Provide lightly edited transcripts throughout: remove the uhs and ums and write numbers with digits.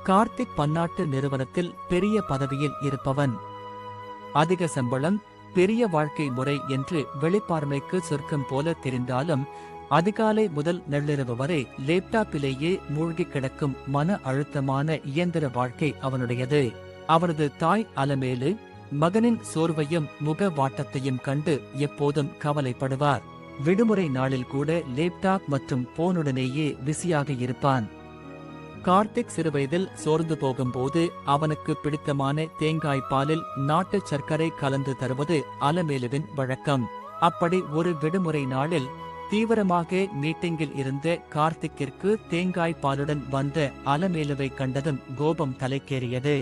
கார்த்திக் பன்னாட்டு நிறுவனத்தில் பெரிய பதவியில் இருப்பவன். அதிக சம்பளம், பெரிய வாழ்க்கை முறை என்று வெளிப்பார்வைக்கு சொர்க்கம் போல தெரிந்தாலும் அதிகாலை முதல் நள்ளிரவு வரை லேப்டாப்பிலேயே மூழ்கி கிடக்கும் மன அழுத்தமான இயந்திர வாழ்க்கை அவனுடையது. அவரது தாய் அலமேலு மகனின் சோர்வையும் முக வாட்டத்தையும் கண்டு எப்போதும் கவலைப்படுவார். விடுமுறை நாளில் கூட லேப்டாப் மற்றும் போனுடனேயே பிஸியாக இருப்பான். கார்த்திக் சிறுவயதில் சோர்ந்து போகும்போது அவனுக்கு பிடித்தமான தேங்காய் பாலில் நாட்டு சர்க்கரை கலந்து தருவது அலமேலுவின் வழக்கம். அப்படி ஒரு விடுமுறை நாளில் தீவிரமாக மீட்டிங்கில் இருந்த கார்த்திக்கிற்கு தேங்காய் பாலுடன் வந்த அலமேலுவை கண்டதும் கோபம் தலைக்கேறியது.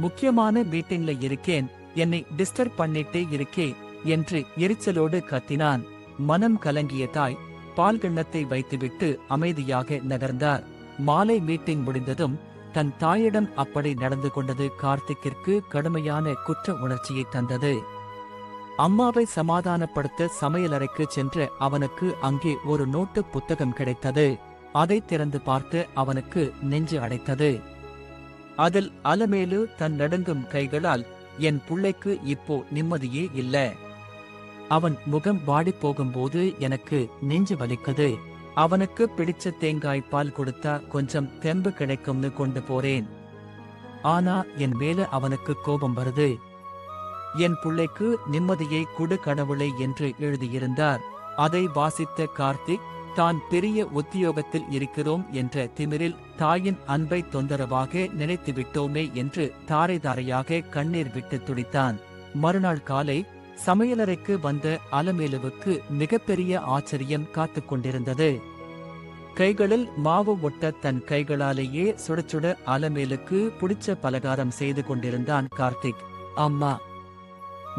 முக்கியமான மீட்டிங்ல இருக்கேன், என்னை டிஸ்டர்ப் பண்ணிட்டே இருக்கே என்று எரிச்சலோடு கத்தினான். மனம் கலங்கிய தாய் பால் கிண்ணத்தை வைத்துவிட்டு அமைதியாக நகர்ந்தார். மாலை மீட்டிங் முடிந்ததும் தன் தாயிடம் அப்படி நடந்து கொண்டது கார்த்திக்கிற்கு கடுமையான குற்ற உணர்ச்சியை தந்தது. அம்மாவை சமாதானப்படுத்த சமையலறைக்கு சென்ற அவனுக்கு அங்கே ஒரு நோட்டு புத்தகம் கிடைத்தது. அதை திறந்து பார்த்து அவனுக்கு நெஞ்சு அடைத்தது. அதில் அலமேலு தன் நடுங்கும் கைகளால், என் புள்ளைக்கு இப்போ நிம்மதியே இல்ல, அவன் முகம் வாடிப் போகும்போது எனக்கு நெஞ்சு வலிக்குது, அவனுக்கு பிடிச்ச தேங்காய் பால் கொடுத்தா கொஞ்சம் தெம்பு கிடைக்கும்னு கொண்டு போறேன், ஆனா என் மேல அவனுக்கு கோபம் வருது, என் புள்ளைக்கு நிம்மதியை குடு கடவுளை என்று எழுதியிருந்தார். அதை வாசித்த கார்த்திக் தான் பெரிய உத்தியோகத்தில் இருக்கிறோம் என்ற திமிரில் தாயின் அன்பை தொந்தரவாக நினைத்துவிட்டோமே என்று தாரை தாரையாக கண்ணீர் விட்டு துடித்தான். மறுநாள் காலை சமையலறைக்கு வந்த அலமேலுவுக்கு மிகப்பெரிய ஆச்சரியம் காத்துக் கொண்டிருந்தது. கைகளில் மாவு ஒட்ட தன் கைகளாலேயே சுட சுட அலமேலுக்கு பிடிச்ச பலகாரம் செய்து கொண்டிருந்தான் கார்த்திக். அம்மா,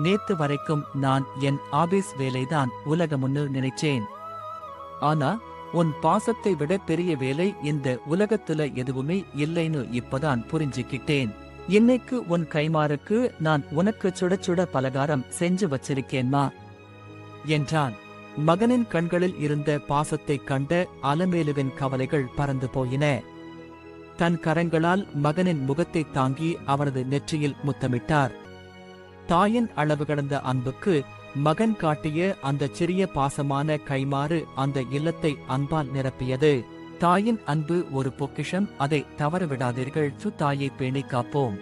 நேத்து வரைக்கும் நான் என் ஆபீஸ் வேலைதான் உலகமுன்னு நினைச்சேன், ஆனா உன் பாசத்தை விட பெரிய வேலை இந்த உலகத்துல எதுவுமே இல்லைன்னு இப்பதான் புரிஞ்சுக்கிட்டேன். இன்னைக்கு உன் கைமாறுக்கு நான் உனக்கு சுட சுட பலகாரம் செஞ்சு வச்சிருக்கேன்மா என்றான். மகனின் கண்களில் இருந்த பாசத்தை கண்ட அலமேலுவின் கவலைகள் பறந்து போயின. தன் கரங்களால் மகனின் முகத்தை தாங்கி அவரது நெற்றியில் முத்தமிட்டார். தாயின் அளவு கடந்த அன்புக்கு மகன் காட்டிய அந்த சிறிய பாசமான கைமாறு அந்த இல்லத்தை அன்பால் நிரப்பியது. தாயின் அன்பு ஒரு பொக்கிஷம், அதை தவறவிடாதீர்கள். தாயை பேணி காப்போம்.